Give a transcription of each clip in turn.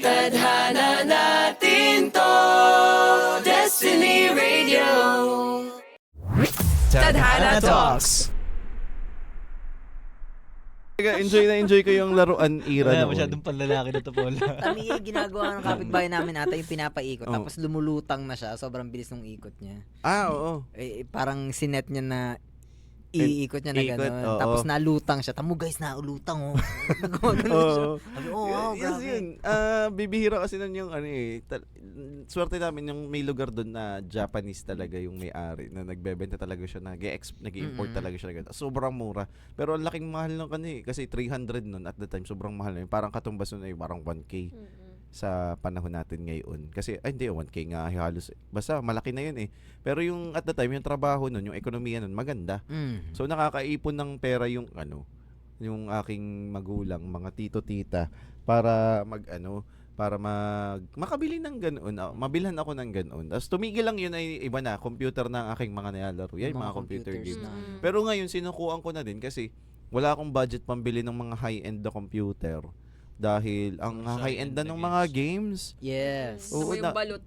Tadhana natin to, Destiny Radio. Tadhana Talks. Enjoy ko yung laruan era Wala, noon. masyadong panlalaki na to, Paul. Kami ginagawa ng kapitbahay namin ata yung pinapaikot tapos lumulutang na siya. Sobrang bilis ng ikot niya. Oo. Parang sinet niya na iikot niya na Ikot, gano'n. oo. Tapos nalutang siya. Tamo guys, naulutang oh. Gumagano siya. Sabi, wow, Yes, grabe. yun. Bibihira kasi nun yung swerte namin yung may lugar doon na Japanese talaga yung may-ari na nagbebenta talaga siya, nag-i-import talaga siya. Sobrang mura. Pero ang laking mahal ng kasi 300 nun at the time, sobrang mahal na yun. Parang katumbas nun ay parang 1K sa panahon natin ngayon. Kasi, hindi, 1K nga halos. Basta, malaki na yun eh. Pero yung at the time, yung trabaho nun, yung ekonomiya nun, maganda. So, nakakaipon ng pera yung yung aking magulang, mga tito-tita, para makabili ng ganoon. Mabilhan ako ng ganoon. Tapos tumigil lang yun ay iba na, computer na ang aking mga nilalaro. Yan, mga computer computers games. na. Pero ngayon, sinukuan ko na din kasi wala akong budget pambili ng mga high-end na computer. Dahil ang high-end na ng mga games, Yes. Oo, Yung balot.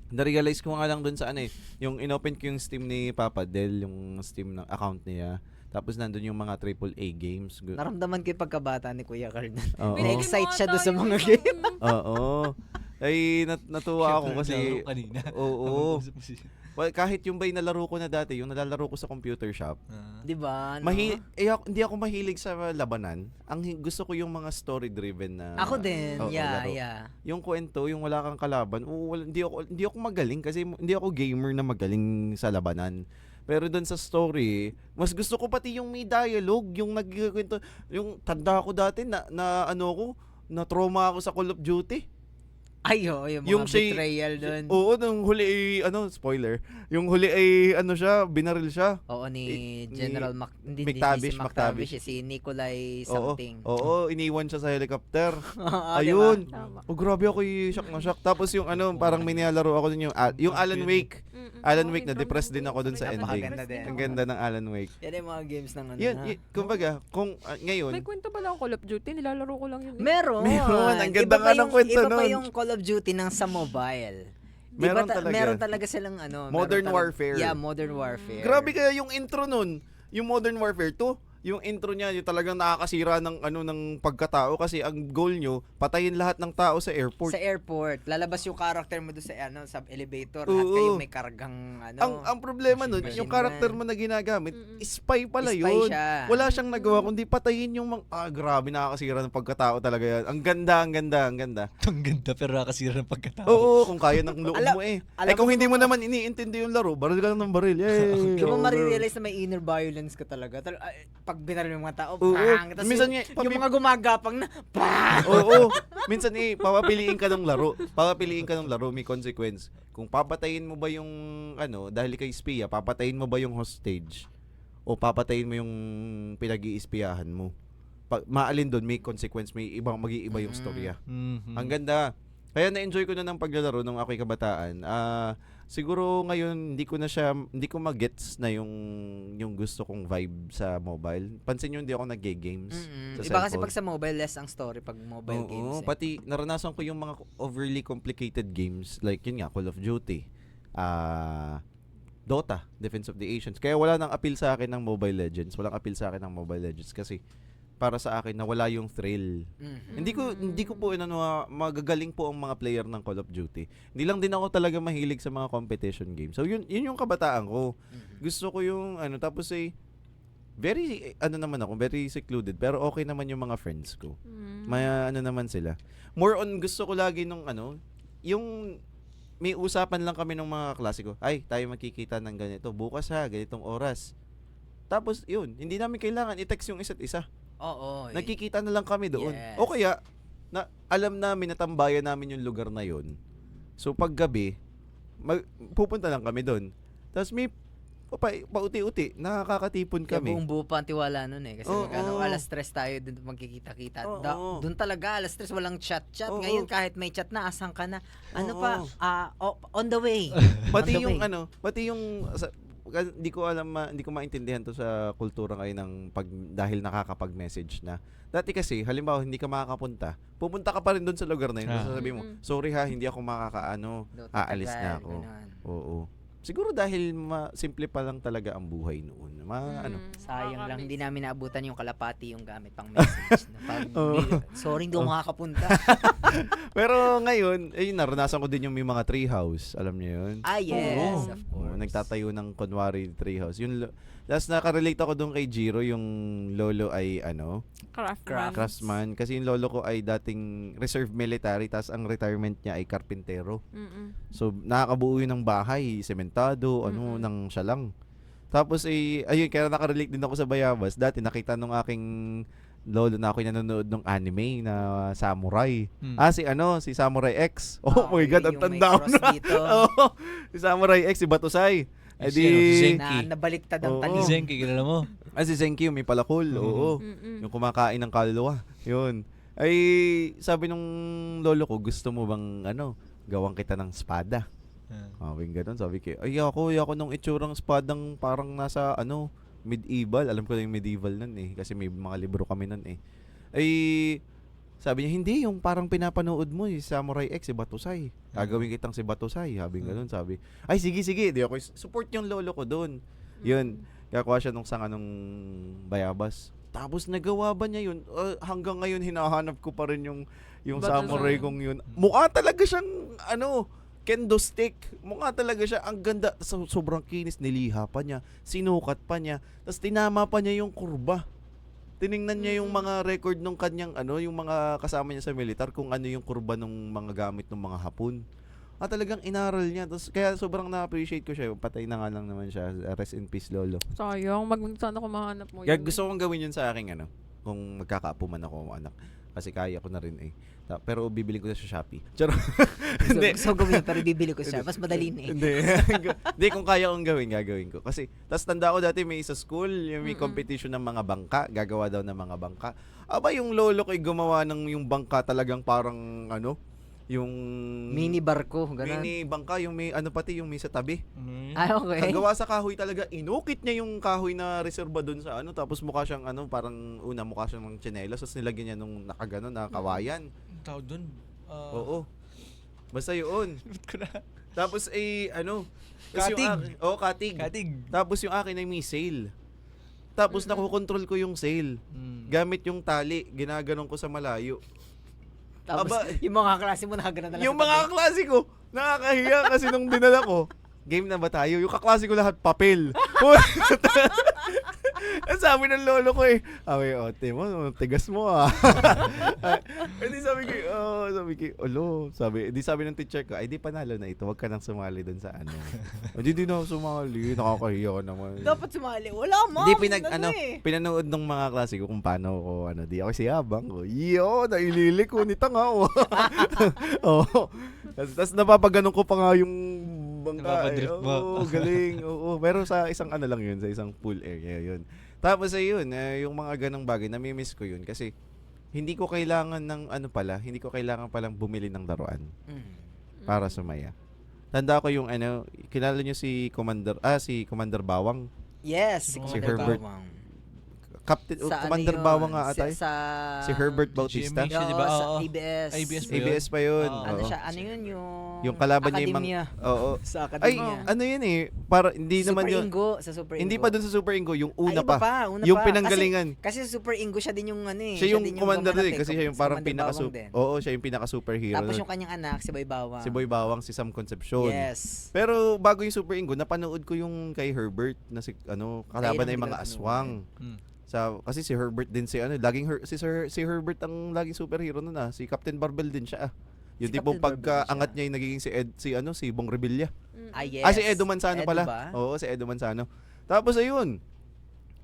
na-realize ko nga lang dun sa yung inopen ko yung Steam ni Papa Del, yung Steam ng account niya. Tapos nandun yung mga AAA games. Naramdaman ko yung pagkabata ni Kuya Carl. Oo. Na-excite siya doon sa mga game. Oo. Ay, natuwa ako kasi... kanina. Oo. Well, kahit yung ba'y nalaro ko na dati, yung nalalaro ko sa computer shop, Di ba? No? hindi ako mahilig sa labanan. Gusto ko yung mga story-driven na... Ako din. Oo, Yeah, laro. yeah. Yung kwento, yung wala kang kalaban, hindi ako magaling kasi hindi ako gamer na magaling sa labanan. Pero doon sa story, mas gusto ko pati yung may dialogue, yung nagkikwento, yung tanda ko dati na trauma ako sa Call of Duty. Ay, yung mga Yung betrayal doon. Oo, nung huli ay, spoiler, yung huli ay, binaril siya. Oo, ni ni General hindi McTavish, si McTavish, si Nikolai something. Oo, iniwan siya sa helicopter. Ah, Ayun. diba? Tama. Oh, grabe ako shock na shock. Tapos yung parang may nilalaro ako dun yung Alan Wake. Alan Wake, na-depressed din ako dun sa ending. Napakaganda din. Ang ganda ng Alan Wake. Yan yung mga games ng Yun, kumbaga, kung ngayon, May kwento ba lang Call of Duty? Nilalaro ko lang yun. Meron. Ang ganda nga ng kwento Iba pa nun. yung Call of Duty ng sa mobile. Meron talaga. Meron talaga silang Modern Warfare. Yeah, Modern Warfare. grabe kaya yung intro nun, yung Modern Warfare 2, yung intro niya, yung talagang nakakasira ng pagkatao kasi ang goal nyo, patayin lahat ng tao sa airport. Sa airport, lalabas yung character mo doon sa elevator, Oo. lahat kayo may kargang Ang problema nun, machine yung gun. character mo na ginagamit, spy pala Spy yun. siya. Wala siyang nagawa kundi patayin yung grabe, nakakasira ng pagkatao talaga yan. Ang ganda. Ang ganda, pero nakasira ng pagkatao. Oo, kung kaya ng loob mo alam kung mo hindi mo naman iniintindi yung laro, baril ka lang ng baril. Yay! Di mo Oo, marirealize na may inner violence ka talaga. Pag binaril yung mga tao, Oo. bang! Tas Minsan yung mga gumagapang na, bang! Oo. Minsan papapiliin ka ng laro. May consequence. Kung papatayin mo ba yung dahil kay espiya, papatayin mo ba yung hostage o papatayin mo yung pinag-iispiyahan mo. Maalin doon may consequence, may mag-iiba yung storya. Mhm. Ang ganda. Kaya na-enjoy ko na ng paglalaro nung ako'y kabataan. Siguro ngayon hindi ko magets na yung gusto kong vibe sa mobile. Pansin niyo hindi ako nag-games sa Iba kasi cellphone. pag sa mobile, less ang story pag mobile games. Pati naranasan ko yung mga overly complicated games like yun nga, Call of Duty, Dota, Defense of the Ancients. Kaya wala nang appeal sa akin ng Mobile Legends. Walang appeal sa akin ng Mobile Legends kasi para sa akin nawala yung thrill. Hindi ko po magagaling po ang mga player ng Call of Duty. Hindi lang din ako talaga mahilig sa mga competition games. So yun yung kabataan ko. Gusto ko yung tapos very very secluded pero okay naman yung mga friends ko. May naman sila. More on gusto ko lagi nung yung may usapan lang kami ng mga klase ko. Ay, tayo magkikita ng ganito bukas ganitong oras. Tapos yun, hindi namin kailangan i-text yung isa't isa. Oo. Nagkikita na lang kami doon. Yes. O kaya, alam namin, natambayan namin yung lugar na yon. So, pag gabi, pupunta lang kami doon. Tapos may pauti-uti, nakakatipon Kaya kami. buong buo pa ang tiwala nun eh. Kasi Oo. alas 3 tayo dun magkikita-kita. Oo. Doon talaga, alas 3 walang chat-chat. Oo. Ngayon kahit may chat na, asan ka na? Oo. On the way. Pati On the yung way. pati yung hindi ko alam, hindi ko maintindihan to sa kultura ngayon ng dahil nakakapag-message na. Dati kasi, halimbawa, hindi ka makakapunta, pupunta ka pa rin doon sa lugar na yun. Tapos sasabihin mo, sorry ha, hindi ako makakaano, aalis na ako. Oo. Siguro dahil simple pa lang talaga ang buhay noon. Sayang lang, hindi namin naabutan yung kalapati yung gamit pang message. Sorry, hindi ako makakapunta. Pero ngayon, naranasan ko din yung may mga treehouse. Alam niyo yun? Yes, of course. Nagtatayo ng kunwari treehouse. Yung last nakarelate ako doon kay Jiro, yung lolo ay craftsman. Kasi yung lolo ko ay dating reserve military, tas ang retirement niya ay karpintero. So, nakakabuo yun ng bahay, sementado, nang siya lang. Tapos ayun, kaya nakarelate din ako sa Bayabas. Dati nakita nung aking lolo na ako'y nanonood ng anime na Samurai. Si Samurai X. Oh my God, ang tanda ko na. Si Samurai X, si Batusay. Si Zenki. Nabaliktad ang tali. Si Zenki, kilala mo? Si Zenki, yung may palakol. Oo. Yung kumakain ng kaluluwa. Yun. Ay, sabi nung lolo ko, gusto mo bang, gawang kita ng espada? Sabi ko, ayoko nung itsurang espadang parang nasa, medieval. Alam ko na yung medieval nun kasi may mga libro kami nun Ay, sabi niya, hindi, yung parang pinapanood mo, Samurai X, si Batusay. Gagawin kitang si Batusay. Sabi. Ay, sige. Di ako support yung lolo ko doon. Yun. Kaya siya nung Bayabas. Tapos nagawa ba niya yun? Hanggang ngayon, hinahanap ko pa rin yung samurai kong yun. Mukha talaga siyang, kendo stick. Mukha talaga siya. Ang ganda. Sobrang kinis. Niliha pa niya. Sinukat pa niya. Tapos tinama pa niya yung kurba. Tiningnan niya yung mga record nung kanyang yung mga kasama niya sa militar kung ano yung kurba ng mga gamit ng mga Hapon. Talagang inaral niya. Tapos kaya sobrang na-appreciate ko siya. Patay na nga lang naman siya. Rest in peace, lolo. Sayang, sana ko mahanap mo yun. Gusto kong gawin yun sa akin kung magkakaapo man ako anak. Kasi kaya ko na rin Pero bibili ko na sa Shopee. So gawin pero bibili ko siya. Mas madali na Hindi, kung kaya kong gawin, gagawin ko. Kasi, tas tanda ko dati may sa school, yung may competition ng mga bangka. Gagawa daw ng mga bangka. Yung lolo ko'y gumawa ng yung bangka talagang parang, yung mini barko, ganun. Mini bangka, yung may, pati yung may sa tabi. Okay. Kagawa sa kahoy talaga. Inukit niya yung kahoy na reserba dun sa tapos mukha siyang, parang mukha siyang ng tsinelas. Tapos nilagyan niya nung nakaganon, nakawayan. Tawag dun? Oo. Basta yun. Tapos Katig. Katig. Tapos yung akin ay may sail. Tapos nakokontrol ko yung sail. Gamit yung tali, ginaganon ko sa malayo. Tapos yung mga klase mo nakagana na lang. Yung mga klase ko, nakakahiya kasi nung dinala ko, game na ba tayo? Yung kaklase ko lahat, papel. Sabi ng lolo ko ote mo, tigas mo Hindi sabi ng teacher ko, di panalo na ito, wag ka nang sumali dun sa Hindi na ako sumali, nakakahiya naman. Dapat sumali, wala mo. Hindi pinanood ng mga klase ko kung paano ko, di ako siyabang ko. Naililik ko, nitang ako. Tapos napapaganon ko pa nga yung bangka. Galing. Pero sa isang lang yun, sa isang pool area yun. Tapos yung mga ganong bagay, nami-miss ko yun kasi hindi ko kailangan ng hindi ko kailangan palang bumili ng laruan para sumaya. Tanda ko yung kilala niyo si Commander Bawang? Yes, si Herbert Bawang. Commander Bawang nga ata si Herbert Bautista. GMA siya, diba? ABS pa yun. Yung kalaban niya yung sa Academia. Para hindi Super naman yun. Sa Super Ingo. Hindi pa dun sa Super Ingo, yung una iba pa. Una yung pa. pinanggalingan. Kasi sa Super Ingo siya din yung siya yung commander din kasi siya yung parang siya yung pinaka-superhero. Tapos yung kanyang anak, si Boy Bawang. Si Boy Bawang, si Sam Concepcion. Yes. Pero bago yung Super Ingo, napanood ko yung kay Herbert na kalaban ay mga aswang. Kasi si Herbert din si Herbert ang laging superhero noon si Captain Barbell din siya. Yung tipong pagka-angat niya yung nagiging si Bong Revilla. Yes. Si Edo Manzano pala. Oo, si Edo Manzano. Tapos ayun,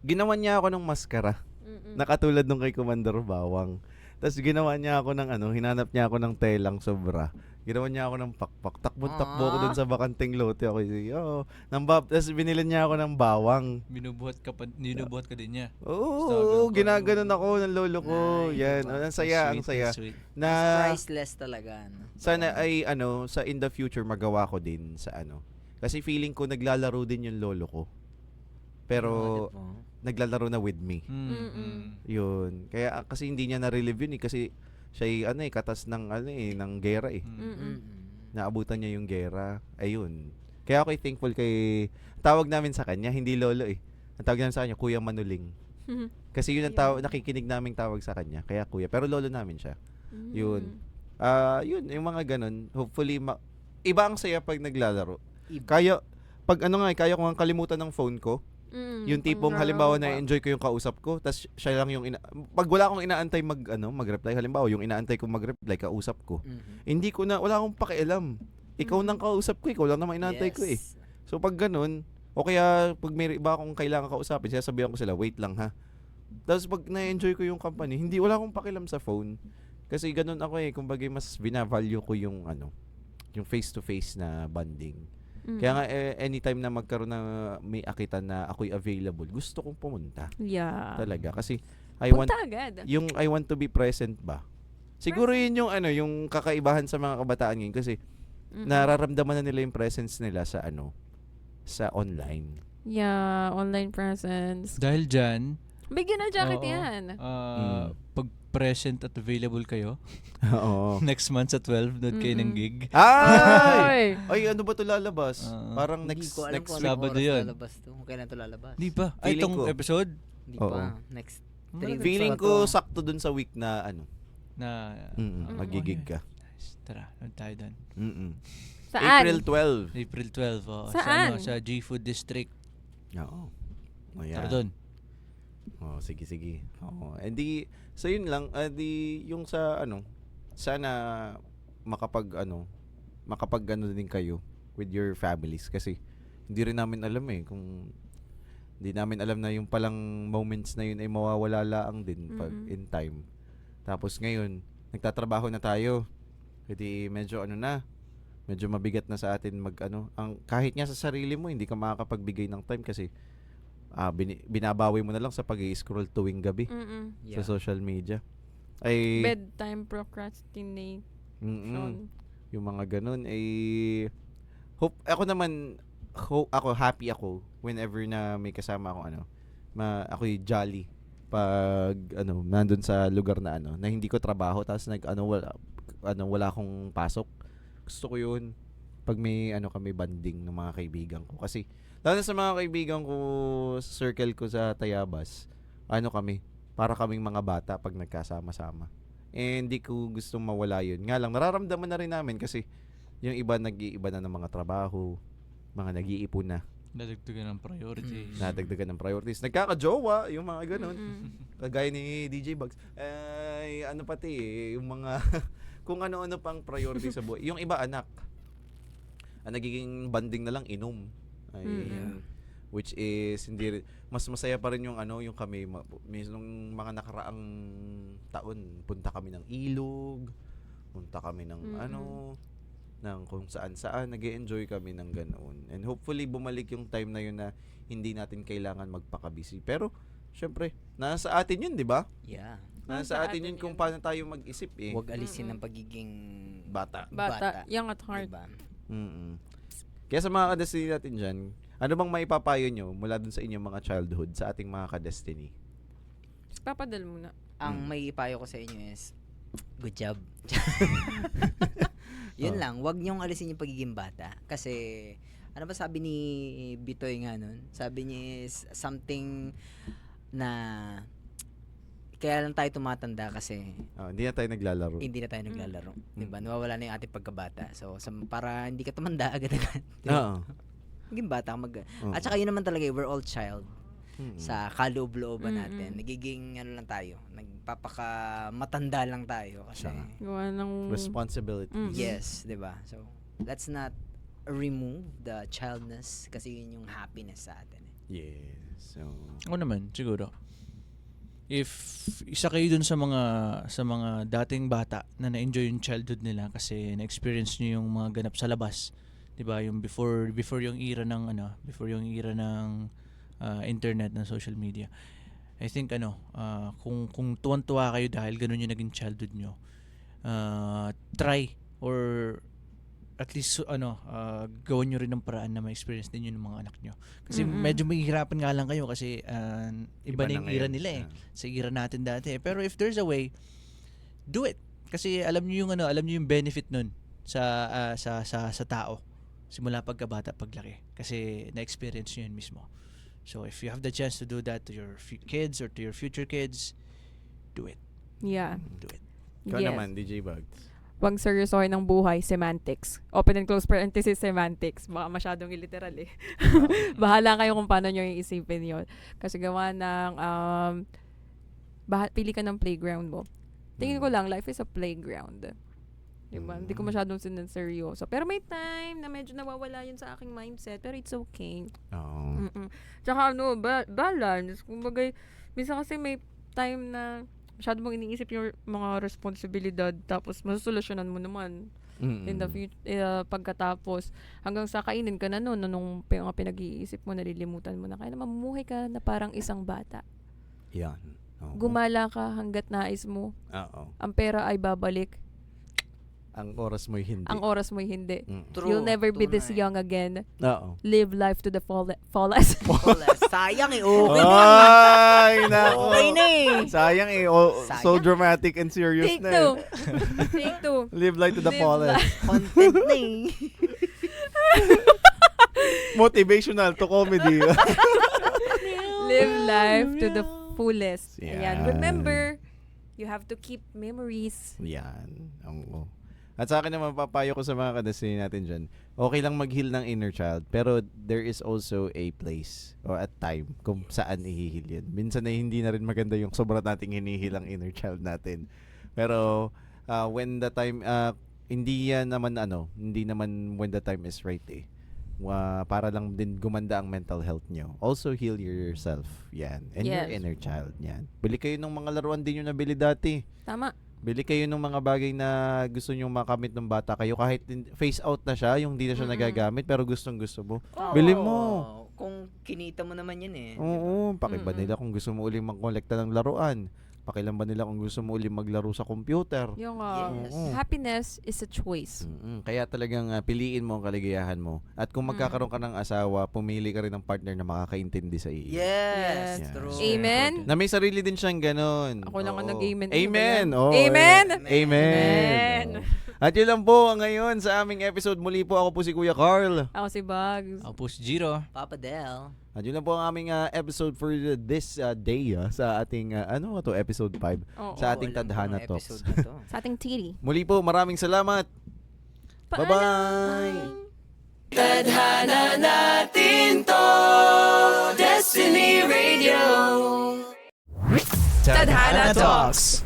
ginawan niya ako ng maskara. Nakatulad nung kay Commander Bawang. Tapos ginawa niya ako ng hinanap niya ako ng telang sobra. Ginawa niya ako ng pakpak. Takbo ako dun sa bakanting lote. Tapos binilan niya ako ng bawang. Ninubuhat ka din niya. Oo, ginaganon ako ng lolo ko. Yan, ang saya. Na priceless talaga. Sana ay sa in the future magawa ko din sa Kasi feeling ko naglalaro din yung lolo ko. Pero naglalaro na with me. Yun. Kaya kasi hindi niya na-relive yun kasi siya katas ng ng gera eh. Naabutan niya yung gera. Ayun. Kaya ako'y thankful kay tawag namin sa kanya, hindi lolo eh. Ang tawag namin sa kanya, Kuya Manuling. Kasi yun ang nakikinig naming tawag sa kanya. Kaya kuya. Pero lolo namin siya. Yun. Yun, yung mga ganun. Hopefully, iba ang saya pag naglalaro. Kaya, kaya ko nga kalimutan ng phone ko. Yung tipong halimbawa na-enjoy ko yung kausap ko, tas siya lang yung pag wala akong inaantay mag-reply, halimbawa yung inaantay ko mag-reply, kausap ko. Hindi ko wala akong pakialam. Ikaw nang kausap ko, ikaw lang naman inaantay ko eh. So pag ganun, o kaya pag may iba akong kailangan kausapin, sasabihan ko sila, wait lang ha. Tapos pag na-enjoy ko yung company, wala akong pakialam sa phone. Kasi ganun ako eh, kumbaga mas binavalue ko yung yung face-to-face na bonding. Kaya nga anytime na magkaroon na may akitan na ako'y available, gusto kong pumunta. Yeah. Talaga kasi Punta agad. I want to be present ba. Siguro yun yung yung kakaibahan sa mga kabataan ngayon kasi nararamdaman na nila yung presence nila sa sa online. Yeah, online presence. Dahil dyan, Bigyan na jacket oo, yan. pag present at available kayo, Oo. next month sa 12, doon kayo ng gig. Ay! Ay! Ay, ano ba to lalabas? Parang Hindi next ko alam kung week. anong Sabado oras yun. lalabas to. Kung kailan to lalabas. Di ba? Ay, Feeling itong ko. episode Hindi Oo. pa. Next 3 weeks Feeling pa ko to. sakto dun sa week na na magigig ka. Nice. Tara, doon tayo doon. Saan? April 12. April 12, oh. Saan? Sa G-Food District. Oo. Oh, Tara yeah. doon. Oh, sige. Oo. So yun lang, yung sa sana makapag din kayo with your families kasi hindi rin namin alam kung hindi namin alam na yung palang moments na yun ay mawawala lang din pag in time. Tapos ngayon, nagtatrabaho na tayo. Hindi medyo medyo mabigat na sa atin kahit nga sa sarili mo hindi ka makakapagbigay ng time kasi binabawi mo na lang sa pag-i-scroll tuwing gabi sa social media. Ay Bedtime procrastinate. yung mga ganun ako happy ako whenever na may kasama ako ako'y jolly pag nandun sa lugar na na hindi ko trabaho tapos wala akong pasok. Gusto ko yun pag may kami banding ng mga kaibigan ko kasi lalo na sa mga kaibigan ko sa circle ko sa Tayabas kami para kaming mga bata pag nagkasama-sama hindi ko gustong mawala yun nga lang nararamdaman na rin namin kasi yung iba nag-iiba na ng mga trabaho mga nag-iipon na Nadagdagan ng priorities. nadagdagan ng priorities nagkakajowa yung mga ganun kagaya ni DJ Bugs ay yung mga kung ano-ano pang priority sa buhay yung iba anak nagiging banding na lang inom which is hindi mas masaya pa rin yung yung kami nung mga nakaraang taon punta kami ng ilog punta kami ng ng kung saan nag-e-enjoy kami ng ganoon and hopefully bumalik yung time na yun na hindi natin kailangan magpaka-busy pero syempre nasa atin yun di ba nasa atin yun kung paano tayo mag-isip Huwag alisin ng pagiging bata Young at heart. diba? Kaya sa mga ka-destiny natin dyan, ano bang maipapayo nyo mula dun sa inyong mga childhood sa ating mga ka-destiny? Papadal muna. Ang may ipayo ko sa inyo is good job. Yun lang, wag niyong alisin yung pagiging bata kasi ano ba sabi ni Bitoy nga nun? Sabi niya is something na kaya lang tayo tumatanda kasi Hindi na tayo naglalaro. hindi na tayo naglalaro. Diba? Nawawala na yung ating pagkabata. So, para hindi ka tumanda agad-agad. Diba? Maging bata. At saka yun naman talaga, we're all child. Sa kaloob-looban natin. Nagiging lang tayo. Nagpapaka-matanda lang tayo. Kasi, Gawa ng... Responsibilities. yes, diba? So, let's not remove the childness kasi yun yung happiness sa atin. Yes. So, Ako naman, siguro. If isa kayo dun sa mga dating bata na na-enjoy yung childhood nila kasi na-experience niyo yung mga ganap sa labas, 'di ba? Yung before yung era ng internet ng social media. I think kung tuwan-tuwa kayo dahil ganun yung naging childhood nyo, try or at least gawan nyo rin ng paraan na ma-experience din yun ng mga anak nyo. Kasi Mm-mm. medyo mahihirapan nga lang kayo kasi iba na na yung era ngayon. nila eh. Sa era natin dati. Pero if there's a way, do it. Kasi alam nyo yung benefit nun sa tao simula pagkabata paglaki. Kasi na-experience nyo yun mismo. So if you have the chance to do that to your kids or to your future kids, do it. Yeah. Do it. Ikaw Yes. naman, DJ Bugs. Huwag seryosohin ng buhay, semantics. Open and close parenthesis, semantics. Baka masyadong illiteral eh. Bahala kayo kung paano nyo iisipin yun. Kasi gawa ng, pili ka ng playground mo. Tingin ko lang, life is a playground. Diba? Hindi ko masyadong sinseryoso. Pero may time na medyo nawawala yun sa aking mindset. Pero it's okay. Oo. Tsaka balance. Kumbaga, minsan kasi may time na masyado mong iniisip yung mga responsibilidad tapos masusolusyonan mo naman in the future, pagkatapos hanggang sa kainin ka na noon nung mga pinag-iisip mo, nalilimutan mo na. Kaya naman mamuhay ka na parang isang bata. Yan. Oo. Gumala ka hanggat nais mo. Oo. Ang pera ay babalik. Ang oras mo'y hindi. Ang oras mo hindi. True. You'll never be this Tunay. young again. Oo. Live life to the fullest. Wala. Sayang eh. Okay na. Ay, nako. Okay na eh. Sayang eh. So Sayang. dramatic and serious Take na two. eh. Take two. Live life to the Live fullest. Content na eh. Motivational to comedy. Live life to the fullest. Yan. Ayan. Remember, you have to keep memories. Yan. Oo. At sa akin naman, papayo ko sa mga kadasini natin dyan, okay lang mag-heal ng inner child, pero there is also a place or a time kung saan i-heal yan. Minsan ay hindi na rin maganda yung sobra nating hinihil ang inner child natin. Pero when the time, hindi naman when the time is right eh. Para lang din gumanda ang mental health nyo. Also heal yourself. Yan. And your Yes. inner child. Yan. Bili kayo ng mga laruan din yung nabili dati. Tama. Bili kayo ng mga bagay na gusto nyong makamit ng bata kayo kahit face out na siya, yung hindi na siya nagagamit pero gustong-gusto mo. Bili mo. Kung kinita mo naman yun eh. Oo, pakiba nila kung gusto mo uling mag-kolekta ng laruan. Pakilan ba nila kung gusto mo uling maglaro sa computer. Yung Yes. happiness is a choice. Kaya talagang piliin mo ang kaligayahan mo. At kung magkakaroon ka ng asawa, pumili ka rin ng partner na makakaintindi sa iyo. Yes. Yes. True. Amen. Na may sarili din siyang ganon. Ako lang ang Oo. nag-amen. Amen. Ano ba yan? Oo, Amen. Amen. Oo. At yun lang po ngayon sa aming episode. Muli po ako po si Kuya Carl. Ako si Bugs. Ako po si Jiro. Papa Del. At yun lang po ang aming episode for this day sa ating episode 5 Oo. sa ating Alam ko Tadhana ng Talks. episode na to. Sa ating titty. Muli po, maraming salamat. Bye-bye. Tadhana natin to, Destiny Radio. Tadhana Talks.